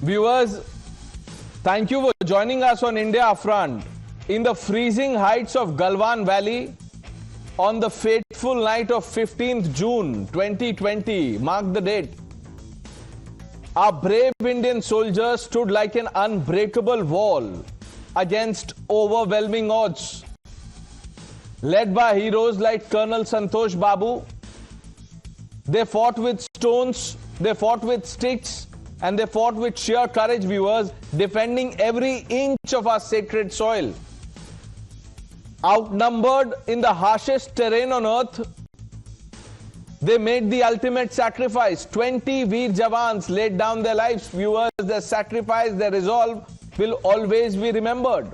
Viewers, thank you for joining us on India Front. In the freezing heights of Galwan Valley, on the fateful night of 15th June 2020, mark the date, our brave Indian soldiers stood like an unbreakable wall against overwhelming odds. Led by heroes like Colonel Santosh Babu, they fought with stones, they fought with sticks, and they fought with sheer courage, viewers, defending every inch of our sacred soil. Outnumbered in the harshest terrain on earth, they made the ultimate sacrifice. 20 Veer Jawans laid down their lives. Viewers, their sacrifice, their resolve will always be remembered.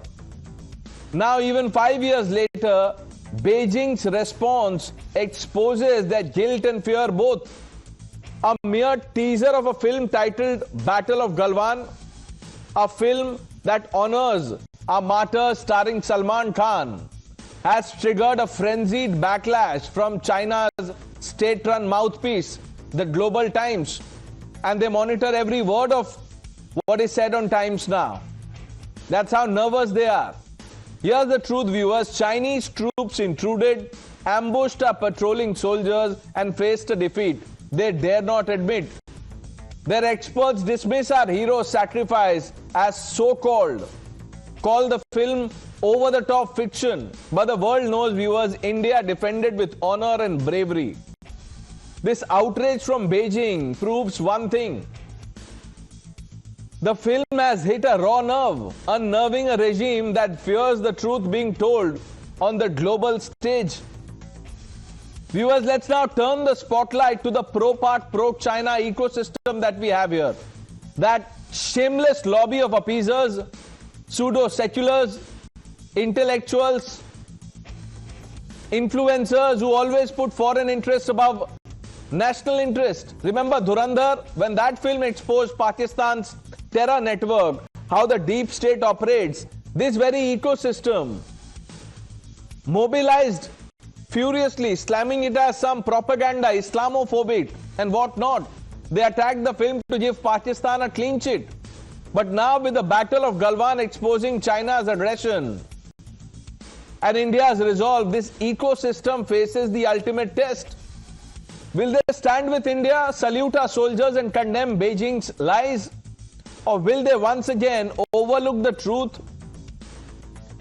Now, even 5 years later, Beijing's response exposes their guilt and fear both. A mere teaser of a film titled Battle of Galwan, a film that honors our martyrs starring Salman Khan, has triggered a frenzied backlash from China's state-run mouthpiece, the Global Times, and they monitor every word of what is said on Times Now. That's how nervous they are. Here's the truth, viewers. Chinese troops intruded, ambushed our patrolling soldiers, and faced a defeat they dare not admit. Their experts dismiss our hero's sacrifice as so-called, call the film over-the-top fiction. But the world knows, viewers, India defended with honor and bravery. This outrage from Beijing proves one thing. The film has hit a raw nerve, unnerving a regime that fears the truth being told on the global stage. Viewers, let's now turn the spotlight to the pro-Pak, pro-China ecosystem that we have here. That shameless lobby of appeasers, pseudo-seculars, intellectuals, influencers who always put foreign interests above national interest. Remember Dhurandhar, when that film exposed Pakistan's terror network, how the deep state operates, this very ecosystem mobilized furiously, slamming it as some propaganda, Islamophobic and whatnot. They attacked the film to give Pakistan a clean sheet. But now, with the Battle of Galwan exposing China's aggression and India's resolve, this ecosystem faces the ultimate test. Will they stand with India, salute our soldiers and condemn Beijing's lies? Or will they once again overlook the truth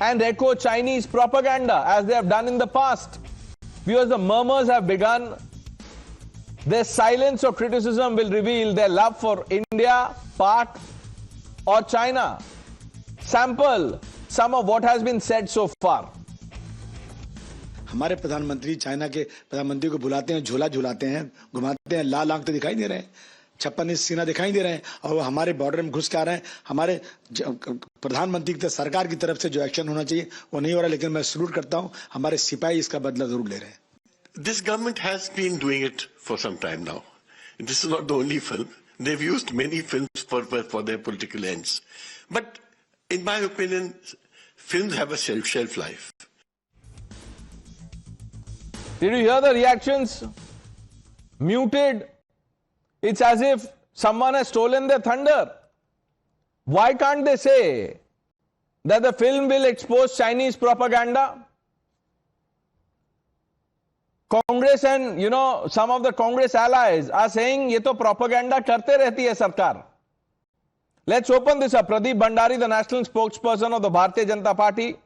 and echo Chinese propaganda as they have done in the past? Viewers, the murmurs have begun. Their silence or criticism will reveal their love for India, Pak, or China. Sample some of what has been said so far. हमारे प्रधानमंत्री China के प्रधानमंत्री को बुलाते हैं, झोला झुलाते हैं, घुमाते हैं, लाल आंख तो दिखाई दे रहे हैं, 56 इंच सीना दिखाई दे रहे हैं, और वो हमारे बॉर्डर में घुस के आ रहे हैं. हमारे प्रधानमंत्री की सरकार की तरफ से जो एक्शन होना चाहिए वो नहीं हो रहा, लेकिन मैं सल्यूट करता हूं, हमारे सिपाही इसका बदला जरूर ले रहे हैं. This government has been doing it for some time now. This is not the only film. They've used many films for their political ends. But in my opinion, films have a shelf life. Did you hear the reactions? Muted. It's as if someone has stolen their thunder. Why can't they say that the film will expose Chinese propaganda? Congress and, some of the Congress allies are saying, ye to propaganda karte rehti hai sarkar. Let's open this up. Pradeep Bhandari, the national spokesperson of the Bharatiya Janata Party,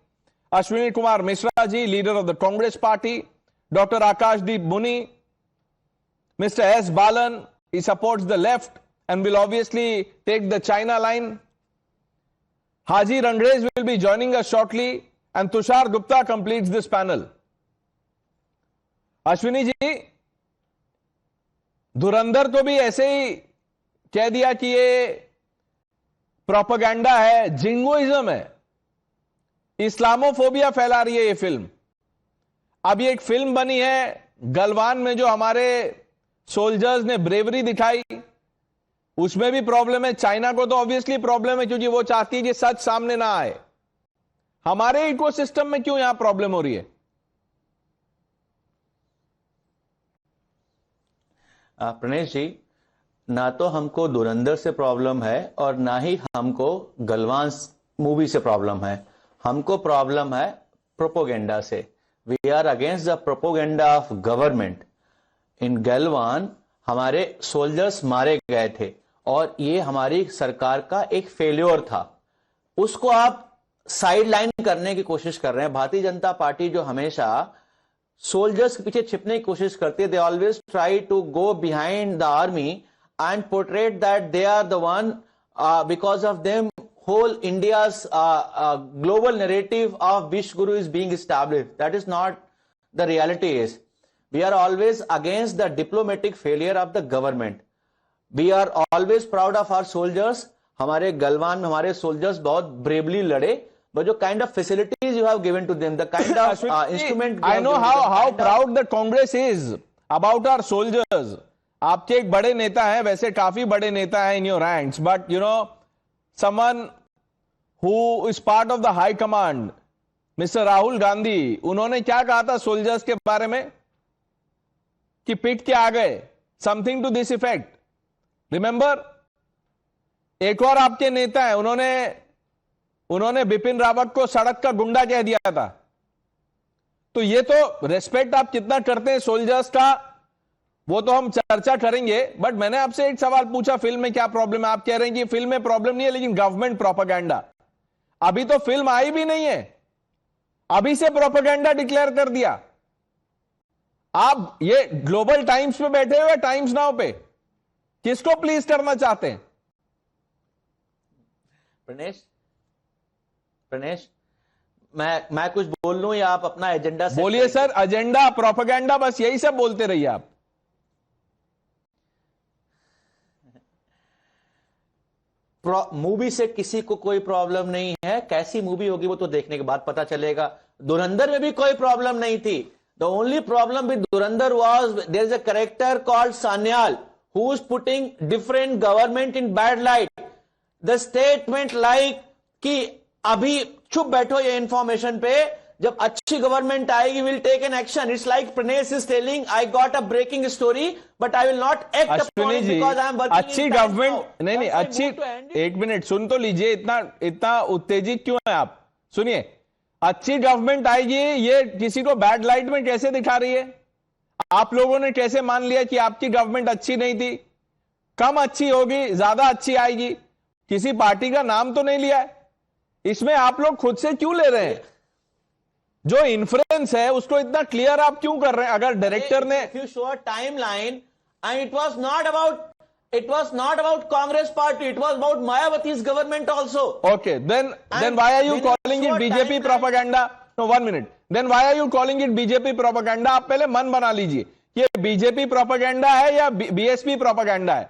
Ashwini Kumar Mishra ji, leader of the Congress Party, Dr. Akashdeep Muni, Mr. S. Balan, he supports the left and will obviously take the China line. Haji Rangrej will be joining us shortly, and Tushar Gupta completes this panel. Ashwini ji, धुरंधर तो भी ऐसे ही कह दिया कि ये propaganda है, jingoism है, Islamophobia फैला रही है ये फिल्म. अभी एक फिल्म बनी है गलवान में, जो हमारे सोल्जर्स ने ब्रेवरी दिखाई, उसमें भी प्रॉब्लम है. चाइना को तो ऑब्वियसली प्रॉब्लम है, क्योंकि वो चाहती है कि सच सामने ना आए. हमारे इकोसिस्टम में क्यों यहां प्रॉब्लम हो रही है? प्रणेश जी, ना तो हमको धुरंधर से प्रॉब्लम है और ना ही हमको गलवान मूवी से प्रॉब्लम है। हमको प्रॉब्लम है प्रोपोगेंडा से। We are against the propaganda of government. In Galwan हमारे सोल्जर्स मारे गए थे और ये हमारी सरकार का एक फेल्योर था। उसको आप साइड लाइन करने की कोशिश कर रहे हैं। भारतीय जनता पार्टी जो हमेशा सोल्जर्स के पीछे छिपने की कोशिश करती है, they always try to go behind the army and portrait that they are the one, because of them whole India's global narrative of Vishguru is being established. That is not the reality is. We are always against the diplomatic failure of the government. We are always proud of our soldiers. हमारे गलवान में हमारे soldiers बहुत bravely लड़े, but जो kind of facilities you have given to them, the kind of instrument. I know how proud the Congress is about our soldiers. आपके एक बड़े नेता हैं, वैसे काफी बड़े नेता हैं in your ranks, but you know, someone who is part of the high command, Mr. Rahul Gandhi, उन्होंने क्या कहा था सोल्जर्स के बारे में कि पिट के आ गए, something to this effect. Remember, एक और आपके नेता है, उन्होंने बिपिन रावत को सड़क का गुंडा कह दिया था। तो ये तो रेस्पेक्ट आप कितना करते हैं सोल्जर्स का, वो तो हम चर्चा करेंगे। बट मैंने आपसे एक सवाल पूछा, फिल्म में क्या प्रॉब्लम है? आप कह रहे हैं कि फिल्म में प्रॉब्लम नहीं है, लेकिन गवर्नमेंट प्रोपेगेंडा। अभी तो फिल्म आई भी नहीं है, अभी से प्रोपेगेंडा डिक्लेयर कर दिया। आप ये ग्लोबल टाइम्स पे बैठे हुए, टाइम्स नाउ पे, किसको प्लीज करना चाहते हैं? प्रणेश, मैं कुछ बोल लूं या आप अपना एजेंडा बोलिए सर। एजेंडा, प्रोपेगेंडा, बस यही सब बोलते रहिए आप। मूवी से किसी को कोई प्रॉब्लम नहीं है, कैसी मूवी होगी वो तो देखने के बाद पता चलेगा। धुरंधर में भी कोई प्रॉब्लम नहीं थी। The only problem with Dhurandhar was there is a character called Sanyal who is putting different government in bad light. The statement like कि अभी चुप बैठो ये इंफॉर्मेशन पे, जब अच्छी गवर्नमेंट आएगी will take an action. It's like Pranesh is telling I got a breaking story but I will not act upon it because I am working. अच्छी गवर्नमेंट नहीं, अच्छी, एक मिनट सुन तो लीजिए। इतना उत्तेजित क्यों है आप? सुनिए, अच्छी गवर्नमेंट आएगी, ये किसी को बैड लाइट में कैसे दिखा रही है? आप लोगों ने कैसे मान लिया कि आपकी गवर्नमेंट अच्छी नहीं थी? कम अच्छी होगी, ज्यादा अच्छी आएगी। किसी पार्टी का नाम तो नहीं लिया है इसमें, आप लोग खुद से क्यों ले रहे हैं? जो इन्फ्लुएंस है उसको इतना क्लियर आप क्यों कर रहे हैं? अगर डायरेक्टर ने If you show a timeline and it was not about Congress party, it was about Mayawati's government also. Okay, then why are you calling it BJP propaganda? No, 1 minute. Then why are you calling it BJP propaganda? आप पहले मन बना लीजिए, ये BJP propaganda है या BSP propaganda है?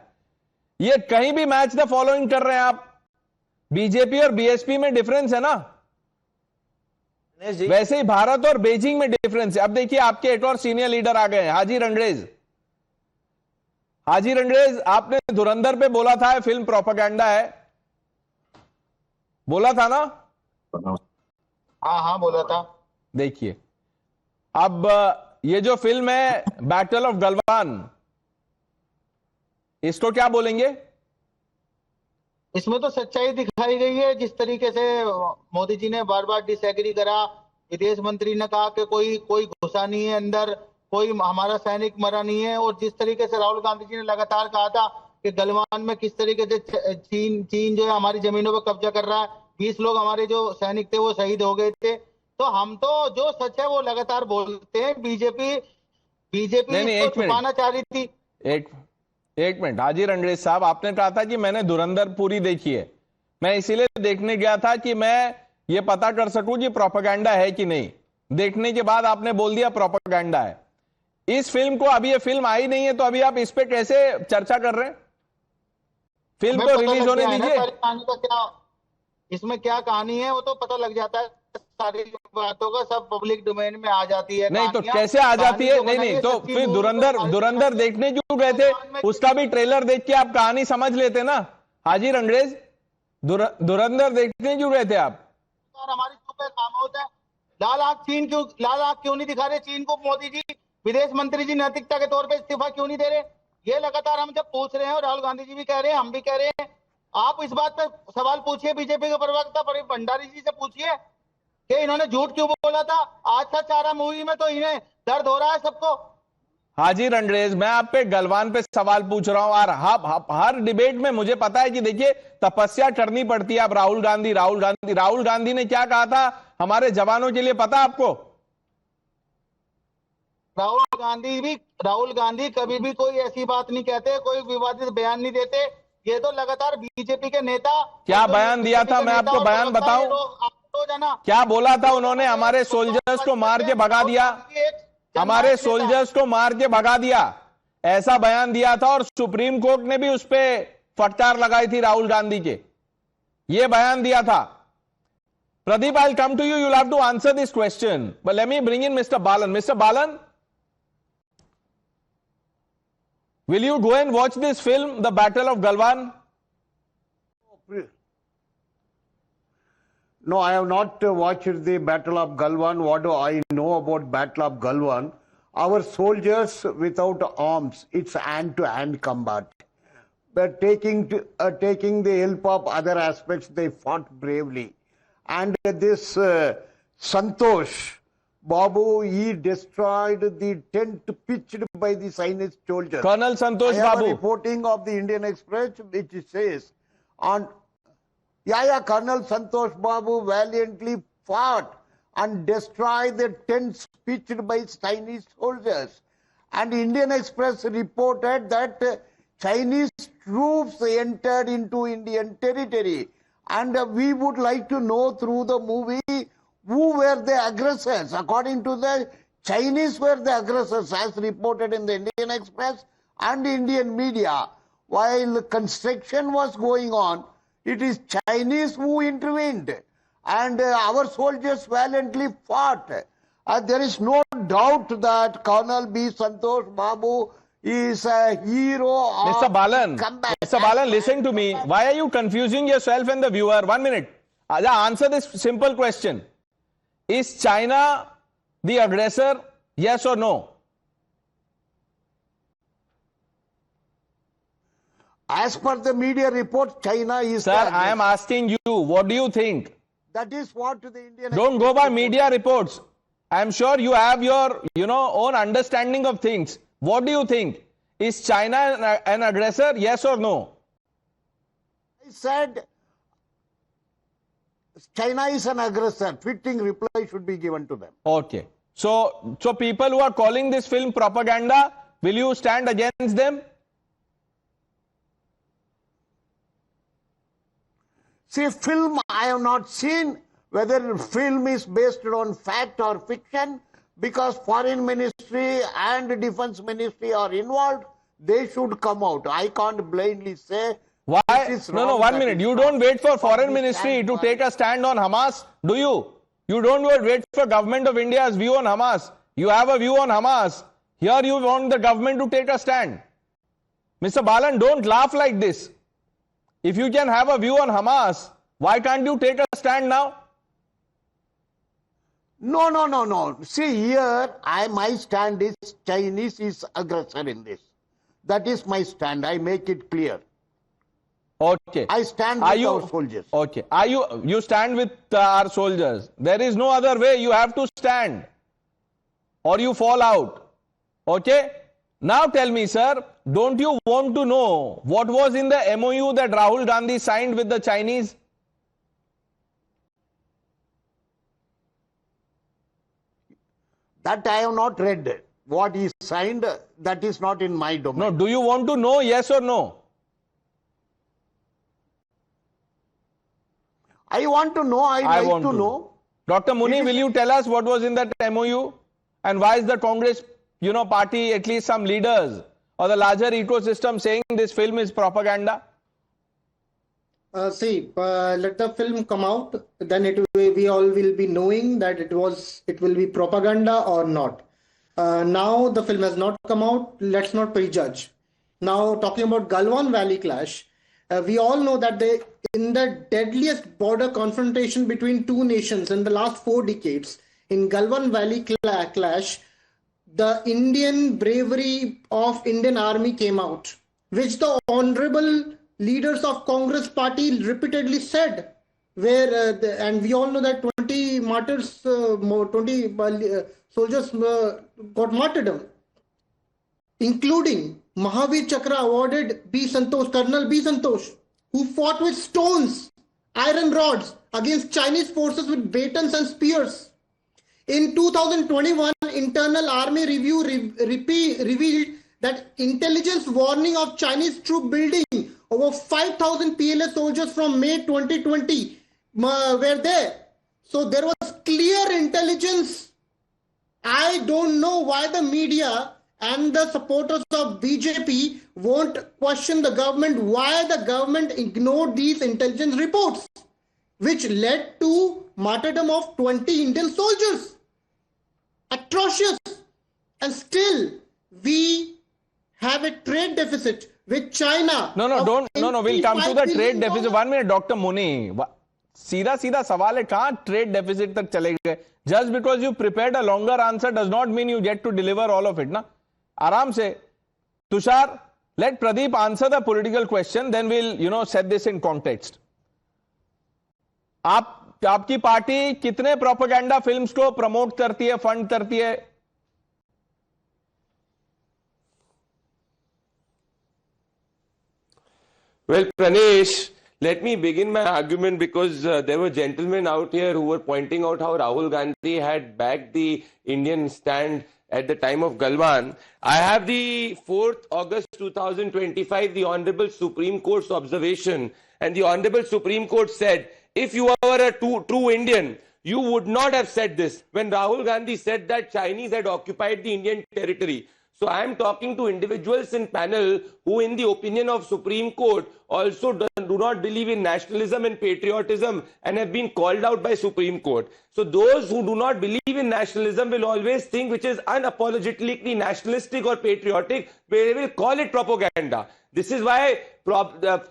ये कहीं भी मैच द फॉलोइंग कर रहे हैं आप। बीजेपी और बीएसपी में डिफरेंस है ना, वैसे ही भारत और बीजिंग में डिफरेंस है। अब देखिए, आपके एक और सीनियर लीडर आ गए हैं, हाजी रणरेज। हाजी रणरेज, आपने धुरंधर पे बोला था फिल्म प्रोपेगेंडा है, बोला था ना? हाँ बोला था। देखिए, अब ये जो फिल्म है बैटल ऑफ गलवान, इसको क्या बोलेंगे? इसमें तो सच्चाई दिखाई गई है। जिस तरीके से मोदी जी ने बार बार डिसएग्री करा, विदेश मंत्री ने कहा कि कोई घुसा नहीं है अंदर, कोई हमारा सैनिक मरा नहीं है, और जिस तरीके से राहुल गांधी जी ने लगातार कहा था कि गलवान में किस तरीके से चीन जो है हमारी जमीनों पर कब्जा कर रहा है, 20 लोग हमारे जो सैनिक थे वो शहीद हो गए थे। तो हम तो जो सच है वो लगातार बोलते हैं। बीजेपी छुपाना चाह रही थी। एक मिनट हाजी रणरेज साहब, आपने कहा था कि मैंने धुरंधर पूरी देखी है, मैं इसीलिए देखने गया था कि मैं ये पता कर सकूं कि प्रोपेगेंडा है कि नहीं। देखने के बाद आपने बोल दिया प्रोपेगेंडा है। इस फिल्म को, अभी ये फिल्म आई नहीं है, तो अभी आप इस पे कैसे चर्चा कर रहे हैं? फिल्म को रिलीज होने दीजिए। इसमें क्या कहानी है वो तो पता लग जाता है, सारी बातों का सब पब्लिक डोमेन में आ जाती है। नहीं तो कैसे आ जाती है? नहीं तो फिर धुरंधर देखने क्यों गए थे? उसका भी ट्रेलर देख के आप कहानी समझ लेते ना हाजी रणरेज। धुरंधर देखने क्यों गए थे आप? हमारी चुप है, खामोश है। लाल आंख क्यों नहीं दिखा रहे चीन को? मोदी जी, विदेश मंत्री जी नैतिकता के तौर पे इस्तीफा क्यों नहीं दे रहे? ये लगातार हम जब पूछ रहे हैं, और राहुल गांधी जी भी कह रहे हैं, हम भी कह रहे हैं, आप इस बात पे सवाल पूछिए बीजेपी के प्रवक्ता भंडारी जी से पूछिए कि इन्होंने झूठ क्यों बोला था। आज था चारा मूवी में तो इन्हें दर्द हो रहा है सबको। हाजी रंडरेज, मैं आप पे गलवान पे सवाल पूछ रहा हूं, और हर डिबेट में मुझे पता है कि देखिए तपस्या करनी पड़ती है। अब राहुल गांधी ने क्या कहा था हमारे जवानों के लिए, पता आपको? राहुल गांधी कभी भी कोई ऐसी बात नहीं कहते, कोई विवादित बयान नहीं देते। ये तो लगातार बीजेपी के नेता क्या बयान दिया था, मैं आपको बयान बताऊं क्या बोला था उन्होंने? हमारे सोल्जर्स को मार के भगा दिया, हमारे सोल्जर्स को मार के भगा दिया, ऐसा बयान दिया था। और सुप्रीम कोर्ट ने भी उस पर फटकार लगाई थी राहुल गांधी के, ये बयान दिया था। Pradeep, I'll come to you. You'll have to answer this question. But let me bring in Mr. Balan. Mr. Balan, will you go and watch this film, The Battle of Galwan? No, I have not watched the Battle of Galwan. What do I know about Battle of Galwan? Our soldiers without arms, it's hand-to-hand combat. But taking the help of other aspects, they fought bravely. And this Santosh Babu, he destroyed the tent pitched by the Chinese soldiers. Colonel Santosh I have Babu. a reporting of the Indian Express which says on Colonel Santosh Babu valiantly fought and destroyed the tents pitched by Chinese soldiers. And Indian Express reported that Chinese troops entered into Indian territory. And we would like to know through the movie who were the aggressors. According to the Chinese were the aggressors, as reported in the Indian Express and Indian media. While construction was going on, it is Chinese who intervened, and our soldiers valiantly fought. There is no doubt that Colonel B. Santosh Babu is a hero of Mr. Balan, comeback. Mr. Balan, listen to me. Why are you confusing yourself and the viewer? 1 minute. Answer this simple question. Is China the aggressor? Yes or no? As per the media report, China is. Sir, I am asking you, what do you think? That is what the Indian. Don't go by media reports. I am sure you have your, own understanding of things. What do you think? Is China an aggressor? Yes or no? I said China is an aggressor. Fitting reply should be given to them. Okay. So people who are calling this film propaganda, will you stand against them? See, film I have not seen whether film is based on fact or fiction, because foreign ministry and defense ministry are involved. They should come out. I can't blindly say. Why? this is No, wrong, 1 that minute. is You wrong. don't wait for foreign But we ministry stand to by take a stand on Hamas, do you? You don't wait for government of India's view on Hamas. You have a view on Hamas. Here you want the government to take a stand. Mr. Balan, don't laugh like this. If you can have a view on Hamas, why can't you take a stand now? No. See, here my stand is Chinese is aggressor in this. That is my stand. I make it clear. Okay. I stand with our soldiers. Okay. You stand with our soldiers. There is no other way. You have to stand, or you fall out. Okay. Now tell me, sir, don't you want to know what was in the MOU that Rahul Gandhi signed with the Chinese? That I have not read. What he signed, that is not in my domain. No. Do you want to know? Yes or no? I want to know. I like to know. Dr. Muni, will you tell us what was in that MOU? And why is the Congress, party, at least some leaders or the larger ecosystem saying this film is propaganda? Let the film come out, then we all will be knowing that it will be propaganda or not. Now the film has not come out. Let's not prejudge. Now talking about Galwan Valley clash, we all know that in the deadliest border confrontation between two nations in the last 4 decades, in Galwan Valley clash, the Indian bravery of Indian army came out, which the honorable leaders of Congress party repeatedly said, where and we all know that 20 martyrs, 20 soldiers got martyrdom, including Mahavir Chakra awarded B. Santosh, Colonel B. Santosh, who fought with stones, iron rods against Chinese forces with batons and spears. In 2021, Internal Army Review revealed that intelligence warning of Chinese troop building over 5,000 PLA soldiers from May 2020 were there. So there was clear intelligence. I don't know why the media and the supporters of BJP won't question the government, why the government ignored these intelligence reports, which led to martyrdom of 20 Indian soldiers. Atrocious. And still, we have a trade deficit with China. No, we'll come to the trade deficit. 1 minute, Dr. Muni. सीधा सवाल है, कहां trade deficit तक चले गए? Just because you prepared a longer answer does not mean you get to deliver all of it, ना? आराम से. Tushar, let Pradeep answer the political question, then we'll, set this in context. आपकी party कितने propaganda films को promote करती है, fund करती है? Well, Pranesh, let me begin my argument because there were gentlemen out here who were pointing out how Rahul Gandhi had backed the Indian stand at the time of Galwan. I have the 4th August 2025, the Honorable Supreme Court's observation, and the Honorable Supreme Court said, if you were a true Indian, you would not have said this when Rahul Gandhi said that Chinese had occupied the Indian territory. So I am talking to individuals in panel who, in the opinion of Supreme Court, also do not believe in nationalism and patriotism and have been called out by Supreme Court. So those who do not believe in nationalism will always think which is unapologetically nationalistic or patriotic, they will call it propaganda. This is why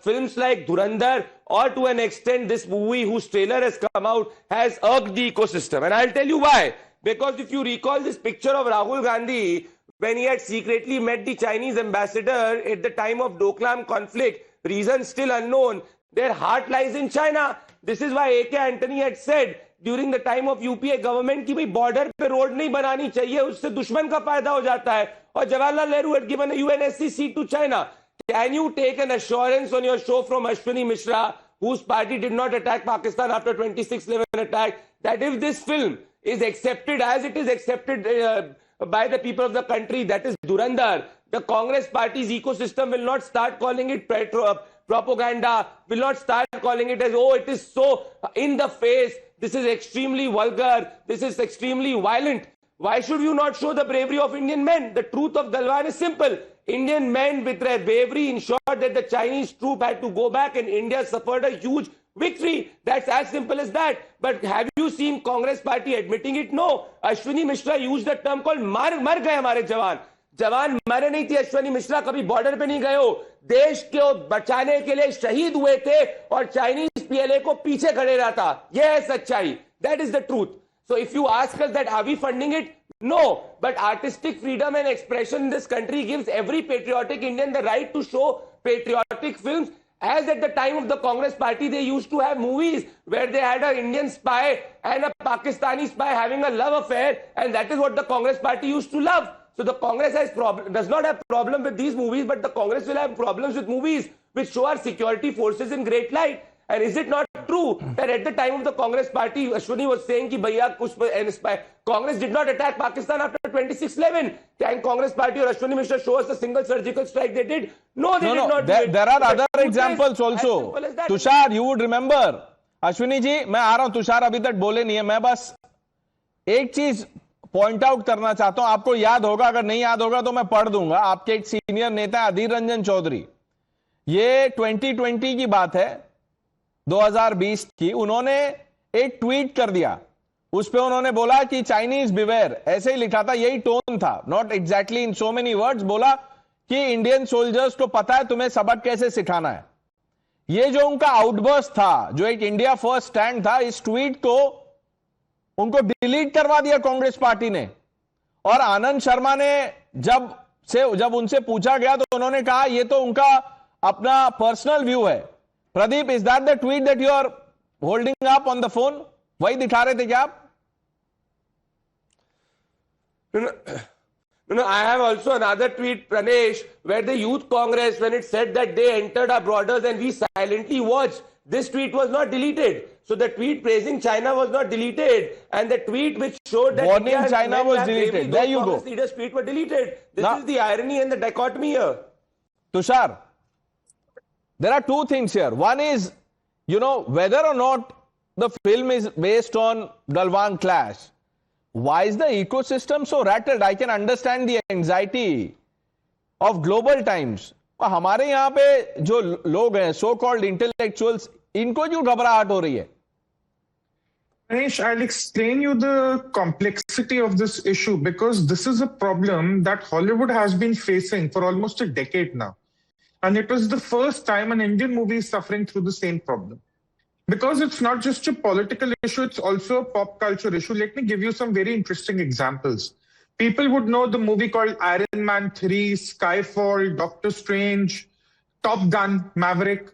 films like Dhurandhar, or to an extent this movie whose trailer has come out, has irked the ecosystem. And I'll tell you why. Because if you recall this picture of Rahul Gandhi, when he had secretly met the Chinese ambassador at the time of Doklam conflict, reason still unknown, their heart lies in China. This is why A.K. Antony had said during the time of UPA government कि भाई border पे road नहीं बनानी चाहिए, उससे दुश्मन का फायदा हो जाता है. और Jawaharlal Nehru had given a UNSC seat to China. Can you take an assurance on your show from Ashwini Mishra, whose party did not attack Pakistan after 26/11 attack, that if this film is accepted as it is accepted by the people of the country, that is Dhurandhar, the Congress party's ecosystem will not start calling it propaganda, will not start calling it as, oh, it is so in the face, this is extremely vulgar, this is extremely violent. Why should you not show the bravery of Indian men? The truth of Galwan is simple. Indian men with their bravery ensured that the Chinese troop had to go back and India suffered a huge victory. That's as simple as that. But have you seen Congress party admitting it? No. Ashwini Mishra used the term called mar gaye hamare jawan. जवान मरे नहीं थे. अश्वनी मिश्रा कभी border पे नहीं गए हो. देश को बचाने के लिए शहीद हुए थे और चाइनीज पीएलए को पीछे खड़े रहा था. यह है सच्चाई. That is the truth. So if you ask us that are we funding it? No. But artistic freedom and expression in this country gives every patriotic Indian the right to show patriotic films. As at the time of the Congress party, they used to have movies where they had an Indian spy and a Pakistani spy having a love affair, and that is what the Congress party used to love. So the Congress does not have problem with these movies, but the Congress will have problems with movies which show our security forces in great light. And is it not true that at the time of the Congress party, Ashwini was saying कि भैया कुछ Congress did not attack Pakistan after 26/11. Can Congress party or Ashwini Mishra show us a single surgical strike they did? No, they did not. There are other examples also. Tushar, you would remember. Ashwini जी, मैं आ रहा हूं. तुषार अभी तक बोले नहीं है. मैं बस एक चीज पॉइंट आउट करना चाहता हूं. आपको याद होगा, अगर नहीं याद होगा तो मैं पढ़ दूंगा. आपके एक सीनियर नेता अधीर रंजन चौधरी, ये 2020 की बात है, 2020 की. उन्होंने एक ट्वीट कर दिया. उस पे उन्होंने बोला कि चाइनीज बिवेयर, ऐसे ही लिखा था, यही टोन था, not exactly in so many words. बोला कि इंडियन सोल्जर्स को पता है तुम्हें सबक कैसे सिखाना है. ये जो उनका आउटबर्स्ट था, जो एक इंडिया फर्स्ट स्टैंड था, इस ट्वीट को उनको डिलीट करवा दिया कांग्रेस पार्टी ने. और आनंद शर्मा ने जब उनसे पूछा गया तो उन्होंने कहा ये तो उनका अपना पर्सनल व्यू है। Pradeep, is that the tweet that you are holding up on the phone? वही दिखा रहे थे क्या आप? No, I have also another tweet, Pranesh, where the Youth Congress, when it said that they entered our borders and we silently watched, this tweet was not deleted. So the tweet praising China was not deleted, and the tweet which showed that Warning India China and was have deleted. bravely There those you go. Congress leaders' tweet were deleted. This Now- is the irony and the dichotomy here. Tushar, there are two things here. One is, whether or not the film is based on Galwan clash. Why is the ecosystem so rattled? I can understand the anxiety of global times. हमारे यहाँ पे जो लोग हैं, so called intellectuals, इनको क्यों घबराहट हो रही है? Anish, I'll explain you the complexity of this issue because this is a problem that Hollywood has been facing for almost a decade now. And it was the first time an Indian movie is suffering through the same problem. Because it's not just a political issue, it's also a pop culture issue. Let me give you some very interesting examples. People would know the movie called Iron Man 3, Skyfall, Doctor Strange, Top Gun, Maverick.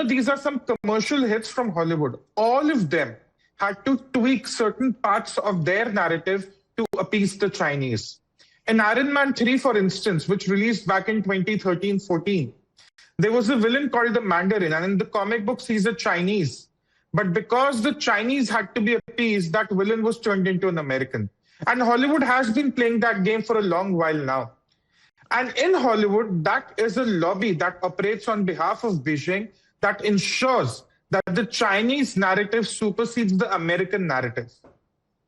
These are some commercial hits from Hollywood. All of them had to tweak certain parts of their narrative to appease the Chinese. In Iron Man 3, for instance, which released back in 2013-14, there was a villain called the Mandarin, and in the comic books, he's a Chinese. But because the Chinese had to be appeased, that villain was turned into an American. And Hollywood has been playing that game for a long while now. And in Hollywood, that is a lobby that operates on behalf of Beijing that ensures that the Chinese narrative supersedes the American narrative.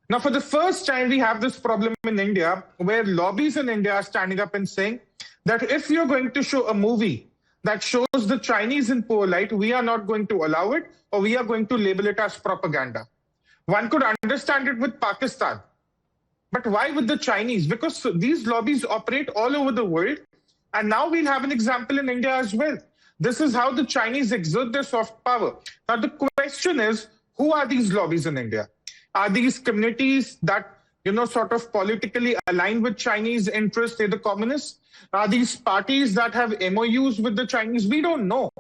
Now, for the first time, we have this problem in India where lobbies in India are standing up and saying that if you're going to show a movie that shows the Chinese in poor light, we are not going to allow it, or we are going to label it as propaganda. One could understand it with Pakistan. But why with the Chinese? Because these lobbies operate all over the world. And now we'll have an example in India as well. This is how the Chinese exert their soft power. Now, the question is, who are these lobbies in India? Are these communities that, sort of politically aligned with Chinese interests, say the communists? Are these parties that have MOUs with the Chinese? We don't know.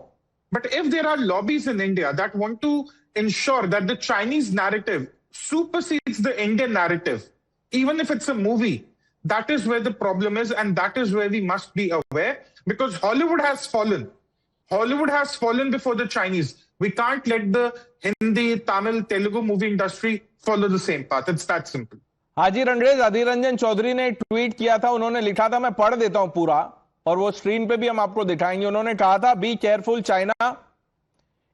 But if there are lobbies in India that want to ensure that the Chinese narrative supersedes the Indian narrative, even if it's a movie, that is where the problem is, and that is where we must be aware, because Hollywood has fallen. Hollywood has fallen before the Chinese. We can't let the Hindi, Tamil, Telugu movie industry follow the same path. It's that simple. हाजी रंगरेज, अधीर रंजन चौधरी ने tweet किया था, उन्होंने लिखा था, मैं पढ़ देता हूं पूरा, और वो स्क्रीन पे भी हम आपको दिखाएंगे। उन्होंने कहा था, be careful China,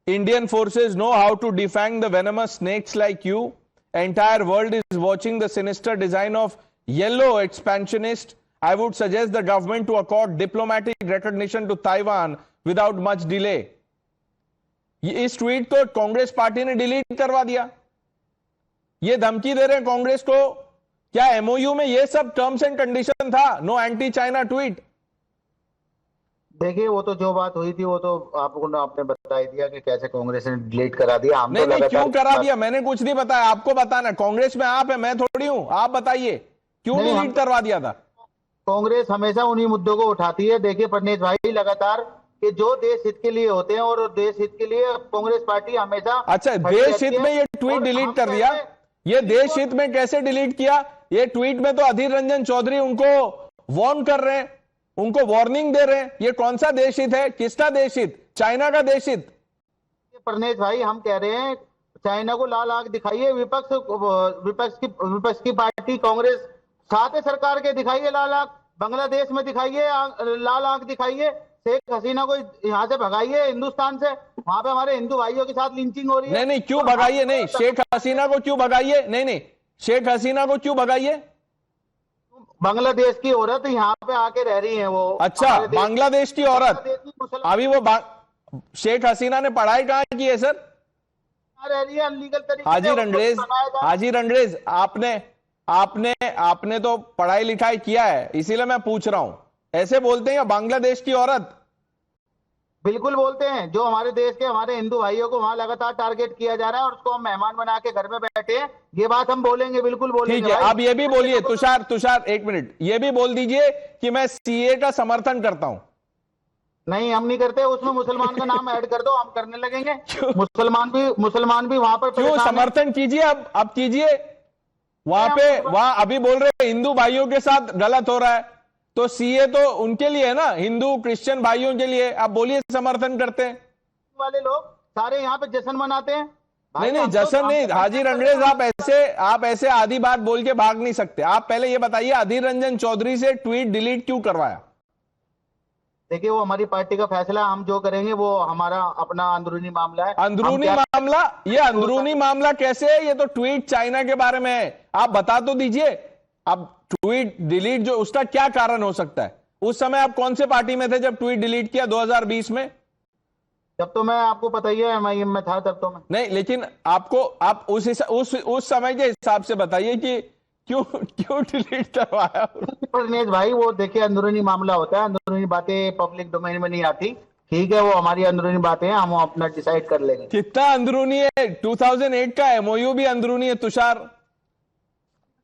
Indian forces know how to defang the venomous snakes like you, entire world is watching the sinister design of yellow expansionist, I would suggest the government to accord diplomatic recognition to Taiwan without much delay. इस tweet को Congress party ने delete करवा दिया। ये धमकी दे रहे हैं कांग्रेस को। क्या एमओयू में ये सब टर्म्स एंड कंडीशन था? No anti China tweet. देखिए, वो तो जो बात हुई थी वो तो आपने बता दिया कि कैसे कांग्रेस ने डिलीट करा दिया। हम नहीं, तो नहीं, क्यों करा दिया? मैंने कुछ नहीं बताया, आपको बताना। कांग्रेस में आप है, मैं थोड़ी हूं। आप बताइए क्यों डिलीट करवा दिया था? कांग्रेस हमेशा उन्हीं मुद्दों को उठाती है। देखिए प्रनेश भाई, लगातार कि जो देश हित के लिए होते हैं और देश हित के लिए कांग्रेस पार्टी हमेशा। अच्छा, देश हित में ये ट्वीट डिलीट कर दिया? ये देश हित में कैसे डिलीट किया? ये ट्वीट में तो अधीर रंजन चौधरी उनको वार्न कर रहे हैं, उनको वार्निंग दे रहे हैं। ये कौन सा देश हित है? किसका देश हित? चाइना का देश हित। प्रनेश भाई, हम कह रहे हैं चाइना को लाल आंख दिखाइए। विपक्ष की पार्टी कांग्रेस साथ है सरकार के, दिखाइए लाल आंख। बांग्लादेश में दिखाइए लाल आंख दिखाइए। शेख हसीना को यहाँ से भगाइए, हिंदुस्तान से। वहां पे हमारे हिंदू भाइयों के साथ लिंचिंग हो रही है। नहीं, क्यों भगाइए? नहीं, शेख हसीना को क्यों भगाइए? नहीं, शेख हसीना को क्यों भगाइए? बांग्लादेश की औरत यहाँ पे आके रह रही है वो। अच्छा, बांग्लादेश की औरत। अभी वो शेख हसीना ने पढ़ाई कहाँ की है सर? रह रही है अनलीगल तरीके से। हाजी रंगरेज, आपने तो पढ़ाई लिखाई किया है, इसीलिए मैं पूछ रहा हूं। ऐसे बोलते हैं बांग्लादेश की औरत। बिल्कुल बोलते हैं। जो हमारे देश के हमारे हिंदू भाइयों को वहां लगातार टारगेट किया जा रहा है और उसको हम मेहमान बना के घर में बैठे हैं, ये बात हम बोलेंगे, बिल्कुल बोलेंगे। ठीक है, भाई। आप ये भी बोलिए, तुषार एक मिनट, ये भी बोल दीजिए कि मैं सीए का समर्थन करता हूं। नहीं, हम नहीं करते। उसमें मुसलमान का नाम ऐड कर दो, हम करने लगेंगे। मुसलमान भी वहां पर क्यों परेशान हैं। समर्थन कीजिए, अब कीजिए। वहां अभी बोल रहे हैं हिंदू भाइयों के साथ गलत हो रहा है, तो सीए तो उनके लिए है ना, हिंदू क्रिश्चियन भाइयों के लिए। आप बोलिए समर्थन करते हैं। वाले लोग सारे यहाँ पे जश्न मनाते हैं। नहीं नहीं, जश्न नहीं हाजी रंगरेज, आप ऐसे आधी बात बोल के भाग नहीं सकते। आप पहले ये बताइए, अधीर रंजन चौधरी से ट्वीट डिलीट क्यों करवाया? देखिए, वो हमारी पार्टी का फैसला, हम जो करेंगे वो हमारा अपना अंदरूनी मामला है। अंदरूनी मामला? ये अंदरूनी मामला कैसे है? ये तो ट्वीट चाइना के बारे में है, आप बता तो दीजिए। अब ट्वीट डिलीट जो, उसका क्या कारण हो सकता है? उस समय आप कौन से पार्टी में थे जब ट्वीट डिलीट किया 2020 में? जब तो मैं, आपको पता ही है, मैं था तब तो मैं नहीं, लेकिन आप उस समय के हिसाब से बताइए कि क्यों डिलीट करवाया? परनेश भाई, वो देखिए अंदरूनी मामला होता है, अंदरूनी बातें पब्लिक डोमेन में नहीं आती। ठीक है, वो हमारी अंदरूनी बातें हैं, हम अपना डिसाइड कर लेंगे। कितना अंदरूनी है? 2008 का एमओयू भी अंदरूनी है तुषार।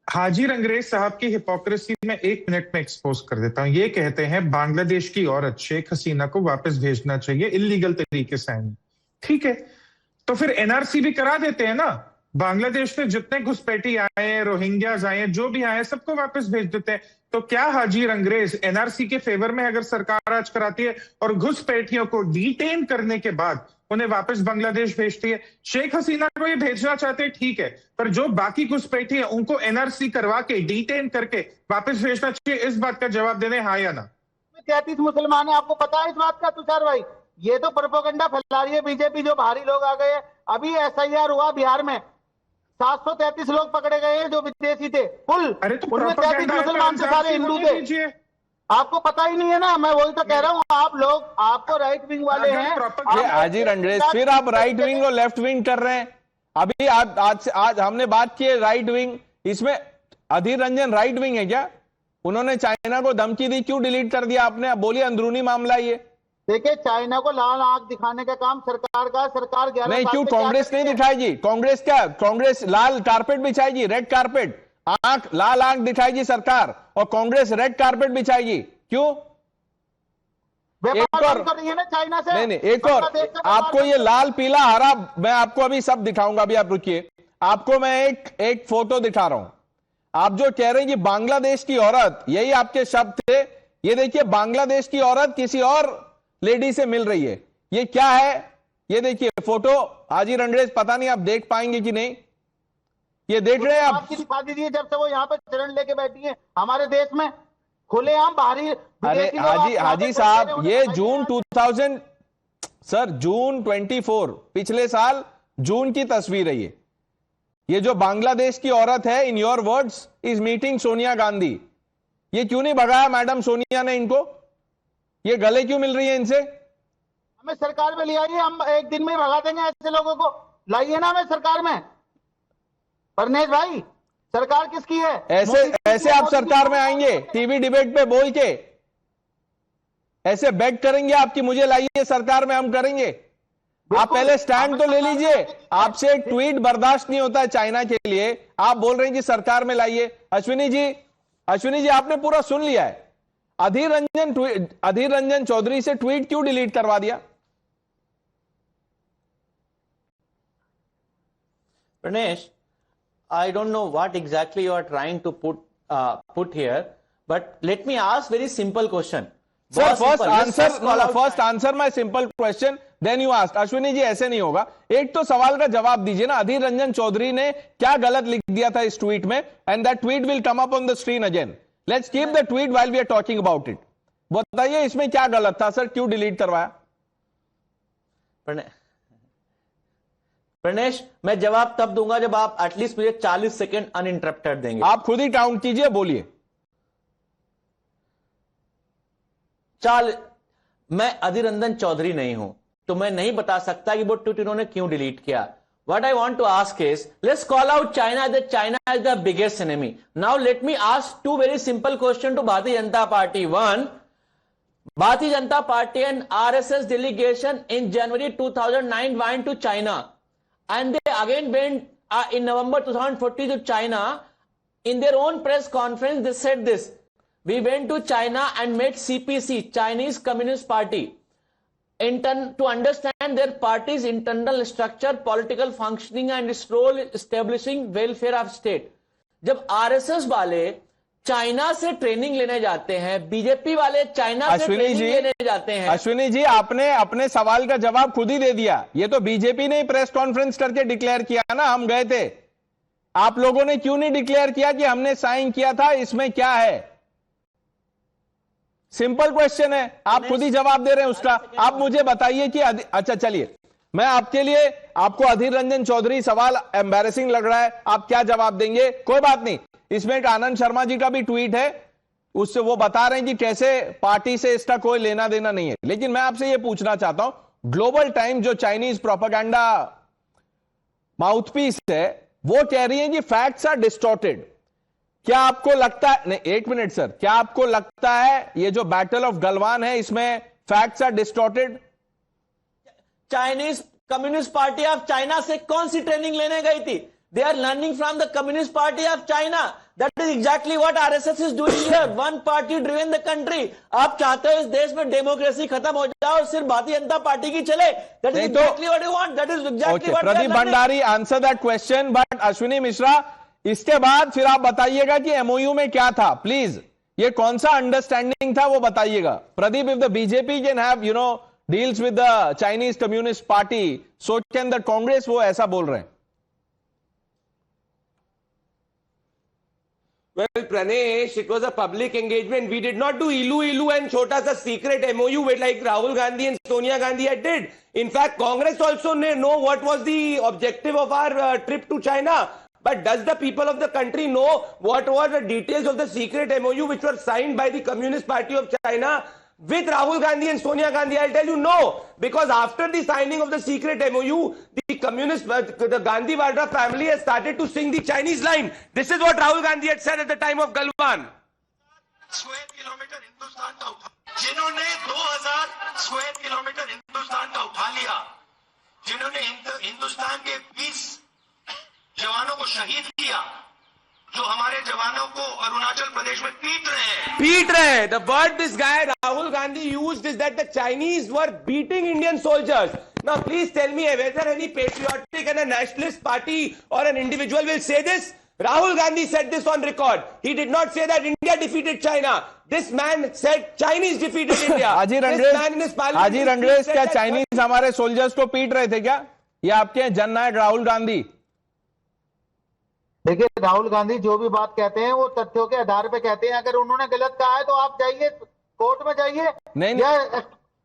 हाजी रंगरेज साहब की हिपोक्रेसी में 1 मिनट में एक्सपोज कर देता हूं। ये कहते हैं बांग्लादेश की औरत शेख हसीना को वापस भेजना चाहिए इलीगल तरीके से आई। ठीक है, तो फिर एनआरसी भी करा देते हैं ना। बांग्लादेश में जितने घुसपैठी आए, रोहिंग्याज आए, जो भी आए, सबको वापस भेज देते हैं। तो क्या हाजी रंगरेज एनआरसी के फेवर में अगर सरकार आज कराती है और घुसपैठियों को डिटेन करने के बाद उन्हें वापस बांग्लादेश भेजती है? शेख हसीना को ये भेजना चाहते हैं, ठीक है, पर जो बाकी घुसपैठी है उनको एनआरसी करवा के डिटेन करके वापस भेजना चाहिए। इस बात का जवाब देने, हाँ या ना? 33 मुसलमान है, आपको पता है इस बात का तुषार भाई? ये तो प्रोपेगेंडा फैला रही है बीजेपी। जो बाहरी लोग आ गए, अभी एसआईआर हुआ बिहार में, 733 लोग पकड़े गए हैं जो विदेशी थे कुल। अरे तो उनमें 33 मुसलमान से सारे हिंदू थे। आपको पता ही नहीं है ना, मैं वही तो कह रहा हूँ। आप लोग, आपको राइट विंग वाले हैं। हाजी रंगरेज, फिर आप राइट विंग और लेफ्ट विंग कर रहे हैं। अभी आज हमने बात की है राइट विंग, इसमें अधीर रंजन राइट विंग है क्या? उन्होंने चाइना को धमकी दी, क्यों डिलीट कर दिया आपने? अब बोलिए, अंदरूनी मामला ये। देखिए, चाइना को लाल आंख दिखाने का काम सरकार का, सरकार 11 नहीं, साल क्यों से कांग्रेस नहीं दिखाएगी? कांग्रेस क्या, कांग्रेस लाल कारपेट बिछाएगी, रेड कारपेट। लाल आंख दिखाएगी सरकार और कांग्रेस रेड कारपेट बिछाएगी, क्यों? एक और कर रही है ना चाइना से। नहीं, एक और आपको ये लाल पीला हरा, मैं आपको अभी सब दिखाऊंगा। अभी आप रुकिए, आपको मैं एक फोटो दिखा रहा हूं। आप जो कह रहे हैं कि बांग्लादेश की औरत, यही आपके शब्द थे। ये देखिए, बांग्लादेश की औरत किसी और लेडी से मिल रही है। ये क्या है? ये देखिए फोटो। हाजी रंगरेज, पता नहीं आप देख पाएंगे कि नहीं, ये देख रहे हैं आप? दिखा दीजिए, जब से वो यहाँ पर चरण लेके बैठी है हमारे देश में, खुलेआम बाहरी। अरे हाजी साहब, ये जून 2000 सर जून 24 पिछले साल जून की तस्वीर है। ये जो बांग्लादेश की औरत है, in your words, is meeting Sonia Gandhi. ये क्यों नहीं भगाया मैडम सोनिया ने इनको? ये गले क्यों मिल रही है इनसे? हमें सरकार में ले आइए, हम एक दिन में ही भगा देंगे ऐसे लोगों को। लाइए ना हमें सरकार में। परनेश भाई, सरकार किसकी है? ऐसे आप सरकार में आएंगे टीवी डिबेट पे बोल के? ऐसे बेग करेंगे आपकी, मुझे लाइए सरकार में, हम करेंगे? आप पहले स्टैंड तो ले लीजिए। आपसे एक ट्वीट बर्दाश्त नहीं होता है चाइना के लिए, आप बोल रहे हैं कि सरकार में लाइए। अश्विनी जी, आपने पूरा सुन लिया है। अधीर रंजन चौधरी से ट्वीट क्यों डिलीट करवा दिया? Pranesh, I don't know what exactly you are trying to put here, but let me ask very simple question. Sir, first answer my simple question, then you ask. Ashwini ji, ऐसे नहीं होगा। एक तो सवाल का जवाब दीजिए ना। अधीर रंजन चौधरी ने क्या गलत लिख दिया था इस ट्वीट में? And that tweet will come up on the screen again. Let's keep the tweet while we are talking about it. बताइए इसमें क्या गलत था सर, क्यों डिलीट करवाया? प्रणेश, मैं जवाब तब दूंगा जब आप एटलीस्ट मुझे 40 सेकेंड अनइंटरप्टेड देंगे। आप खुद ही काउंट कीजिए, बोलिए। मैं अधीर रंजन चौधरी नहीं हूं, तो मैं नहीं बता सकता कि वो ट्वीट इन्होंने क्यों डिलीट किया। What I want to ask is, let's call out China, that China is the biggest enemy. Now let me ask two very simple questions to Bharatiya Janata Party. One, Bharatiya Janata Party and RSS delegation in January 2009 went to China, and they again went in November 2014 to China. In their own press conference, they said this: we went to China and met CPC, Chinese Communist Party, to understand their party's internal structure, political functioning and its role in establishing welfare of state. जब RSS वाले China से training लेने जाते हैं, BJP वाले China से training लेने जाते हैं। अश्विनी जी, आपने अपने सवाल का जवाब खुद ही दे दिया। ये तो बीजेपी ने प्रेस कॉन्फ्रेंस करके डिक्लेयर किया ना, हम गए थे। आप लोगों ने क्यों नहीं डिक्लेयर किया कि हमने साइन किया था? इसमें क्या है? सिंपल क्वेश्चन है, आप खुद ही जवाब दे रहे हैं उसका। आप मुझे बताइए कि अच्छा चलिए, मैं आपके लिए, आपको अधीर रंजन चौधरी सवाल एम्बैरेसिंग लग रहा है, आप क्या जवाब देंगे? कोई बात नहीं, इसमें एक आनंद शर्मा जी का भी ट्वीट है, उससे वो बता रहे हैं कि कैसे पार्टी से इसका कोई लेना देना नहीं है। लेकिन मैं आपसे ये पूछना चाहता हूं, ग्लोबल टाइम जो चाइनीज प्रोपेगेंडा माउथपीस है, वो कह रही है कि फैक्ट्स आर डिस्टॉर्टेड। क्या आपको लगता है, नहीं एक मिनट सर, क्या आपको लगता है ये जो बैटल ऑफ गलवान है इसमें facts are distorted? Chinese Communist Party of China से कौन सी ट्रेनिंग लेने गई थी? They are learning from the Communist Party of China. That is exactly what RSS is doing here. One party driven the country. आप चाहते हो इस देश में डेमोक्रेसी खत्म हो जाए और सिर्फ भारतीय जनता पार्टी की चले? That is exactly what you want. That is exactly what Pradeep Bhandari, answer that question. But Ashwini Mishra, इसके बाद फिर आप बताइएगा कि एमओयू में क्या था। प्लीज, ये कौन सा अंडरस्टैंडिंग था वो बताइएगा। Pradeep, if the BJP can have deals with the Chinese Communist party, so can the Congress, वो ऐसा बोल रहे हैं। Well, Pranesh, it was a public engagement. We did not do ilu and chota sa secret MOU with like Rahul Gandhi and Sonia Gandhi had did. In fact, Congress also know what was the objective of our trip to China. But does the people of the country know what were the details of the secret MOU which were signed by the Communist Party of China with Rahul Gandhi and Sonia Gandhi? I'll tell you no, because after the signing of the secret MOU, the Gandhi Vadra family has started to sing the Chinese line. This is what Rahul Gandhi had said at the time of Galwan. Square kilometre Hindustan का उठा, जिन्होंने 2000 square kilometre Hindustan का उठा लिया, जिन्होंने हिंदुस्तान के 20 जवानों को शहीद किया, जो हमारे जवानों को अरुणाचल प्रदेश में पीट रहे हैं। The word this guy Rahul Gandhi used is that the Chinese were beating Indian soldiers. Now please tell me whether any patriotic and a nationalist party or an individual will say this. Rahul Gandhi said this on record. He did not say that India defeated China. This man said Chinese defeated India. हाजी रंगरेज, क्या Chinese हमारे soldiers को पीट रहे थे क्या? ये आपके जननायक राहुल गांधी? देखिए, राहुल गांधी जो भी बात कहते हैं वो तथ्यों के आधार पे कहते हैं। अगर उन्होंने गलत कहा है तो आप जाइए कोर्ट में, जाइए। नहीं,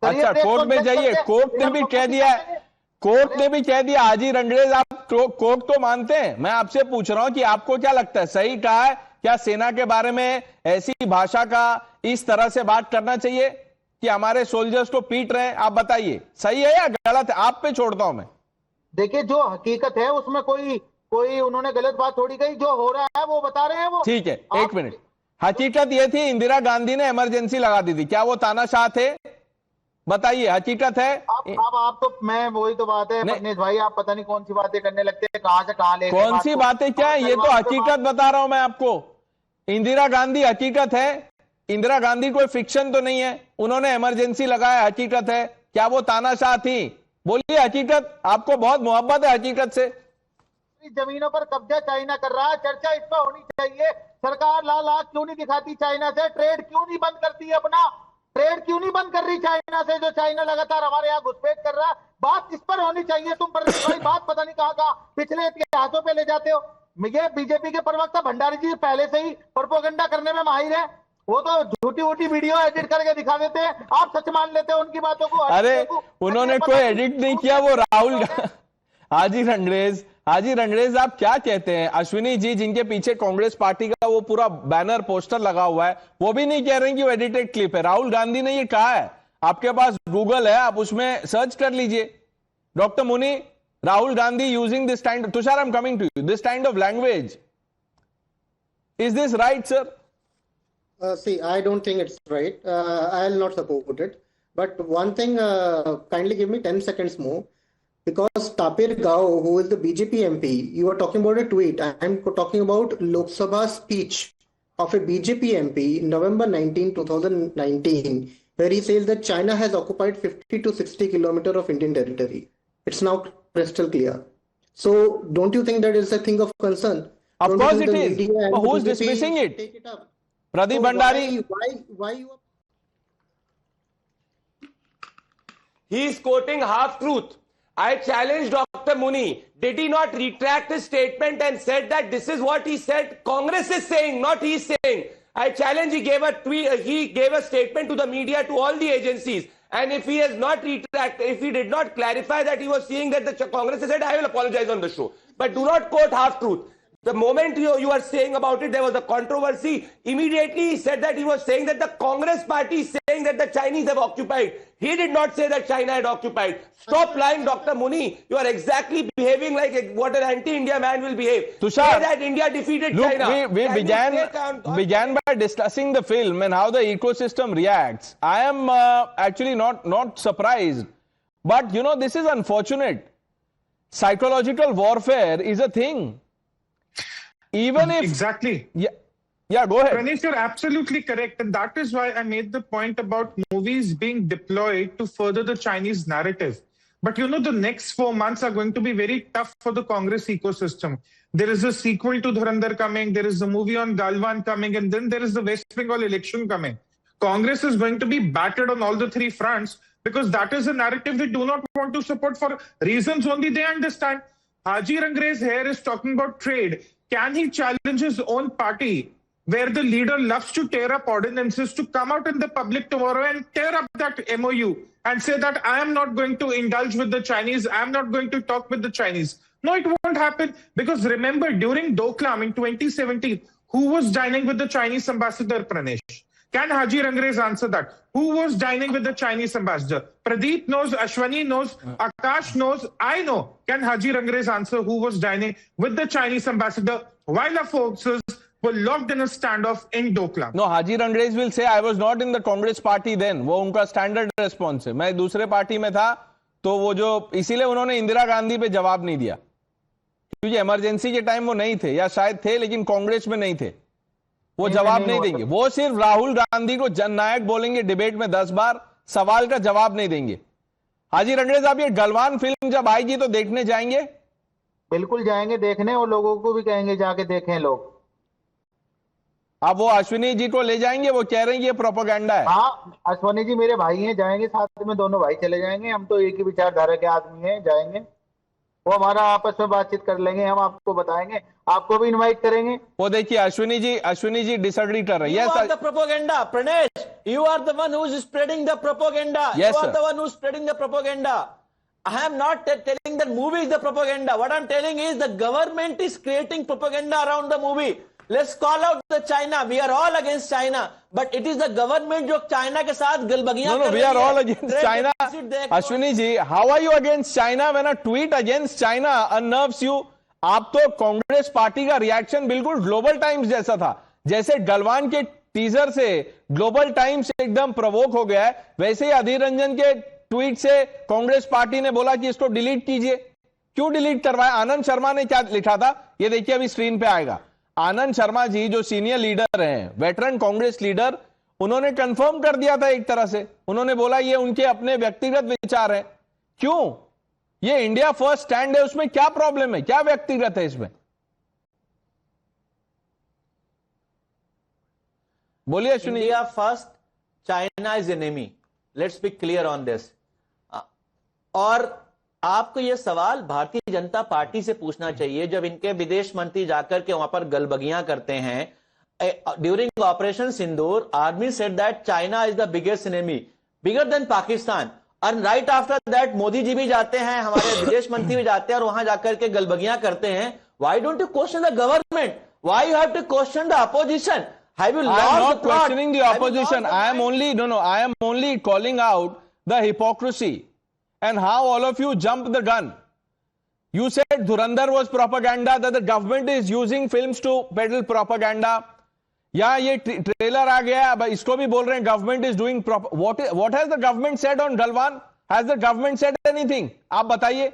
अच्छा कोर्ट में जाइए, कोर्ट ने भी कह दिया है, कोर्ट ने भी कह दिया। हाजी रंगरेज, आप कोर्ट को मानते हैं? मैं आपसे पूछ रहा हूं कि आपको क्या लगता है, सही कहा है क्या सेना के बारे में ऐसी भाषा का इस तरह से बात करना चाहिए कि हमारे सोल्जर्स को पीट रहे हैं? आप बताइए, सही है या गलत है? आप पे छोड़ता हूं मैं। देखिए, जो हकीकत है उसमें कोई उन्होंने गलत बात थोड़ी कही, जो हो रहा है वो बता रहे हैं वो। ठीक है, एक मिनट। हकीकत ये थी, इंदिरा गांधी ने इमरजेंसी लगा दी थी, क्या वो तानाशाह थे? बताइए, हकीकत है। अब आप तो, मैं वही तो बात है पटनेश भाई, आप पता नहीं कौन सी बातें करने लगते हैं, कहां से कहां ले गए। कौन सी बातें क्या है? ये तो हकीकत बता रहा हूं मैं आपको। इंदिरा गांधी हकीकत है, इंदिरा गांधी कोई फिक्शन तो नहीं है। उन्होंने इमरजेंसी लगाया, हकीकत है। क्या वो तानाशाह थी? बोलिए हकीकत, आपको बहुत मोहब्बत है हकीकत से। जमीनों पर कब्जा चाइना कर रहा है, चर्चा इस पर होनी चाहिए। सरकार लाल आंख क्यों नहीं दिखाती चाइना से? ट्रेड क्यों नहीं बंद करती है अपना? ट्रेड क्यों नहीं बंद कर रही चाइना से, जो चाइना लगातार हमारे यहाँ घुसपैठ कर रहा है? बात इस पर होनी चाहिए। तुम पर बात पता नहीं कहाँ पिछले इतिहासों पे ले जाते हो। ये बीजेपी के प्रवक्ता भंडारी जी पहले से ही प्रोपेगेंडा करने में माहिर है। वो तो झूठी वूठी वीडियो एडिट करके दिखा देते हैं, आप सच मान लेते हो उनकी बातों को। अरे उन्होंने कोई एडिट नहीं किया, वो राहुल हाजी रंगरेज आप क्या कहते हैं? अश्विनी जी, जिनके पीछे कांग्रेस पार्टी का वो पूरा बैनर पोस्टर लगा हुआ है, वो भी नहीं कह रहे हैं कि वो एडिटेड क्लिप है। राहुल गांधी ने ये कहा है, आपके पास गूगल है, आप उसमें सर्च कर लीजिए। Doctor Muni, Rahul Gandhi using this kind, Tushar I am coming to you, this kind of language, is this right sir? See, I don't think it's right. I'll not support it. But one thing, kindly give me 10 seconds more. Because Tapir Gao, who is the BJP MP, you are talking about a tweet. I'm talking about Lok Sabha speech of a BJP MP, November 19, 2019, where he says that China has occupied 50 to 60 kilometers of Indian territory. It's now crystal clear. So don't you think that is a thing of concern? Of Don't course you it think the is. media and But the who's BJP dismissing it? take it up? Pradeep So Bhandari. why you are He is quoting half-truth. I challenged Dr. Muni. Did he not retract his statement and said that this is what he said? Congress is saying, not he is saying. I challenge, he gave a tweet, he gave a statement to the media, to all the agencies. And if he has not retracted, if he did not clarify that he was saying that the Congress has said, I will apologize on the show. But do not quote half-truth. The moment you are saying about it, there was a controversy. Immediately he said that he was saying that the Congress party is saying that the Chinese have occupied. He did not say that China had occupied. Stop lying, Dr. Muni. You are exactly behaving like what an anti-India man will behave. Tushar, say that India defeated look, China. we began by discussing the film and how the ecosystem reacts. I am actually not surprised. But, you know, this is unfortunate. Psychological warfare is a thing. Even if... Exactly. Yeah, go ahead. Pranesh, you're absolutely correct. And that is why I made the point about movies being deployed to further the Chinese narrative. But you know, the next 4 months are going to be very tough for the Congress ecosystem. There is a sequel to Dhurandhar coming, there is a movie on Galwan coming, and then there is the West Bengal election coming. Congress is going to be battered on all the three fronts because that is a narrative they do not want to support for reasons only they understand. Haji Rangre's here is talking about trade. Can he challenge his own party, where the leader loves to tear up ordinances, to come out in the public tomorrow and tear up that MOU and say that I am not going to indulge with the Chinese, I am not going to talk with the Chinese? No, it won't happen, because remember, during Doklam in 2017, who was dining with the Chinese ambassador, Pranesh? Can Haji Rangres answer that? Who was dining with the Chinese ambassador? Pradeep knows, Ashwani knows, Akash knows, I know. Can Haji Rangres answer who was dining with the Chinese ambassador while our forces were locked in a standoff in Doklam? No, Haji Rangres will say, I was not in the Congress party then. वो उनका standard response है. मैं दूसरे party में था, तो वो जो इसीलिए उन्होंने इंदिरा गांधी पे जवाब नहीं दिया, क्योंकि इमरजेंसी के टाइम वो नहीं थे, या शायद थे लेकिन कांग्रेस में नहीं थे. वो जवाब नहीं देंगे. वो सिर्फ राहुल गांधी को जननायक बोलेंगे डिबेट में 10 बार, सवाल का जवाब नहीं देंगे. हाजी रंगरेज, आप ये गलवान फिल्म जब आएगी तो देखने जाएंगे? बिल्कुल जाएंगे देखने, और लोगों को भी कहेंगे जाके देखें लोग. आप वो अश्विनी जी को ले जाएंगे? वो कह रहे हैं ये प्रोपेगेंडा है. हाँ, अश्विनी जी मेरे भाई हैं, जाएंगे साथ में, दोनों भाई चले जाएंगे. हम तो एक ही विचारधारा के आदमी हैं, जाएंगे. वो हमारा आपस में बातचीत कर लेंगे, हम आपको बताएंगे, आपको भी इनवाइट करेंगे. वो देखिए अश्विनी जी डिसएग्री कर रहे हैं. You are the propaganda, Pranesh. You are the one who is spreading the propaganda. Yes, you are sir. the one who is spreading the propaganda. I am not telling that movie is the propaganda. What I am telling is the government is creating propaganda around the movie. Let's call out the China. We are all against China, but it is the government जो China के साथ गलबगियां No, कर रही we are है. all against China. Ashwini ji, how are you against China when a tweet against China unnerves you? आप तो Congress party का reaction बिल्कुल ग्लोबल टाइम्स जैसा था. जैसे गलवान के टीजर से ग्लोबल टाइम्स एकदम प्रवोक हो गया है, वैसे ही अधीर रंजन के ट्वीट से कांग्रेस पार्टी ने बोला कि इसको डिलीट कीजिए. क्यों डिलीट करवाया? आनंद शर्मा ने क्या लिखा था, ये देखिए अभी स्क्रीन पे आएगा. आनंद शर्मा जी जो सीनियर लीडर हैं, वेटरन कांग्रेस लीडर, उन्होंने कंफर्म कर दिया था एक तरह से. उन्होंने बोला ये उनके अपने व्यक्तिगत विचार हैं. क्यों? ये इंडिया फर्स्ट स्टैंड है, उसमें क्या प्रॉब्लम है, क्या व्यक्तिगत है इसमें? बोलिए Ashwini. India first, China is enemy. Let's be clear on this. और आपको यह सवाल भारतीय जनता पार्टी से पूछना चाहिए, जब इनके विदेश मंत्री जाकर के वहां पर गलबगियां करते हैं. During operation Sindoor, army said that China is the biggest enemy, bigger than Pakistan. और right after that Modi ji भी जाते हैं, हमारे विदेश मंत्री भी जाते हैं और वहां जाकर के गलबगियां करते हैं. Why don't you question the government? Why you have to question the opposition? Have you lost I am the not plot? questioning the opposition. I am only calling out the hypocrisy and how all of you jumped the gun. You said Dhurandhar was propaganda, that the government is using films to peddle propaganda. या ये trailer आ गया, अब इसको भी बोल रहे हैं government is doing proper. What has the government said on Galwan? Has the government said anything? आप बताइए.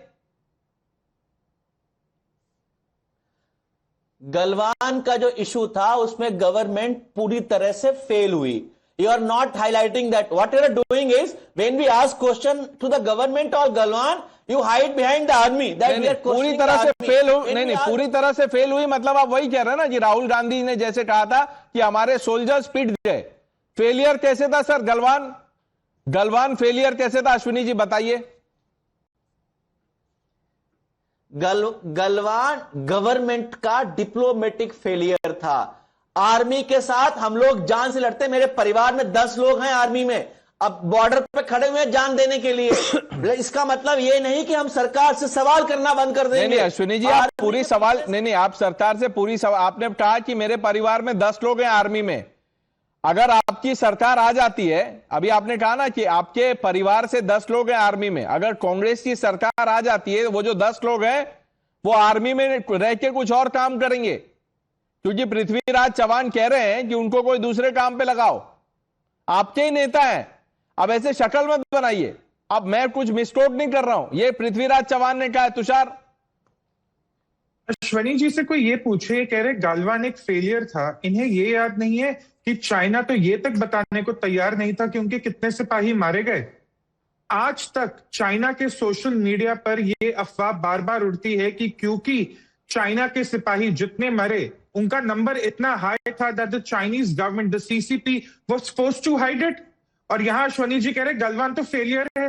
गलवान का जो इशू था उसमें गवर्नमेंट पूरी तरह से फेल हुई. You are not highlighting that. What you are doing is, when we ask question to the government or Galwan, you hide behind the army. That we are पूरी questioning तरह the से army. Fail हो, When नहीं we नहीं ask- पूरी तरह से fail हुई मतलब आप वही कह रहे हैं ना कि राहुल गांधी ने जैसे कहा था कि हमारे सोल्जर्स पिट गए. फेलियर कैसे था सर? गलवान फेलियर कैसे था? अश्विनी जी बताइए. गलवान गवर्नमेंट का डिप्लोमेटिक फेलियर था. आर्मी के साथ हम लोग जान से लड़ते. मेरे परिवार में 10 लोग हैं आर्मी में. अब बॉर्डर पे खड़े हुए हैं जान देने के लिए. इसका मतलब ये नहीं कि हम सरकार से सवाल करना बंद कर देंगे. नहीं अश्विनी जी, आप पूरी सवाल नहीं आप सरकार से पूरी सवाल. आपने कहा कि मेरे परिवार में 10 लोग हैं आर्मी में. अगर आपकी सरकार आ जाती है, अभी आपने कहा ना कि आपके परिवार से 10 लोग हैं आर्मी में, अगर कांग्रेस की सरकार आ जाती है, वो जो 10 लोग हैं वो आर्मी में रह के कुछ और काम करेंगे, क्योंकि पृथ्वीराज चौहान कह रहे हैं कि उनको कोई दूसरे काम पे लगाओ. आपके ही नेता हैं. अब ऐसे शक्ल मत बनाइए. अब मैं कुछ मिसकोट नहीं कर रहा हूं, ये पृथ्वीराज चौहान ने कहा है. तुषार, अश्वनी जी से कोई ये पूछे, कह रहे गालवान एक फेलियर था. इन्हें ये याद नहीं है कि चाइना तो ये तक बताने को तैयार नहीं था कि उनके कितने सिपाही मारे गए. आज तक चाइना के सोशल मीडिया पर ये अफवाह बार बार उड़ती है कि क्योंकि चाइना के सिपाही जितने मरे उनका नंबर इतना हाई था that the Chinese government, the CCP was supposed to hide it. और यहां अश्वनी जी कह रहे गलवान तो फेलियर है.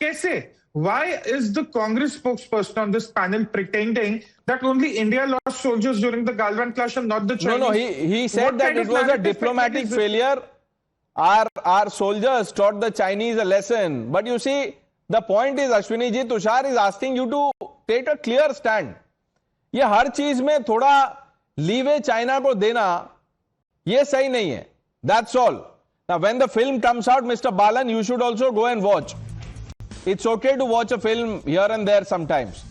कैसे? Why is the Congress spokesperson on this panel pretending that only India lost soldiers during the Galwan clash and not the Chinese? No, he said What that kind it of was a narrative diplomatic is this? failure. Our soldiers taught the Chinese a lesson. But you see, the point is, Ashwini ji, Tushar is asking you to take a clear stand. ये हर चीज में थोड़ा leeway China को देना ये सही नहीं है. That's all. Now, when the film comes out, Mr. Balan, you should also go and watch. It's okay to watch a film here and there sometimes.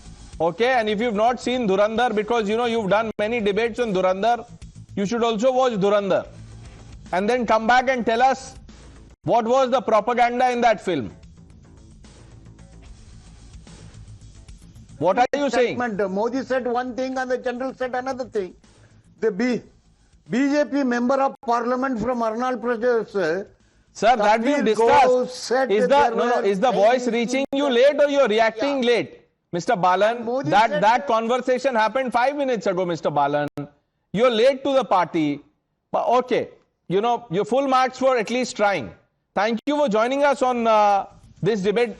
Okay? And if you've not seen Dhurandhar, because you know you've done many debates on Dhurandhar, you should also watch Dhurandhar. And then come back and tell us what was the propaganda in that film. What are you saying? Statement. Modi said one thing and the general said another thing. The BJP member of parliament from Arunachal Pradesh, Sir, that we've Kabir discussed. Ghosh said Is that the there is were the voice Chinese reaching you troops. late or you're reacting late? Mr. Balan, Modi said that conversation happened 5 minutes ago, Mr. Balan. You're late to the party. But okay, you know, your full marks for at least trying. Thank you for joining us on this debate.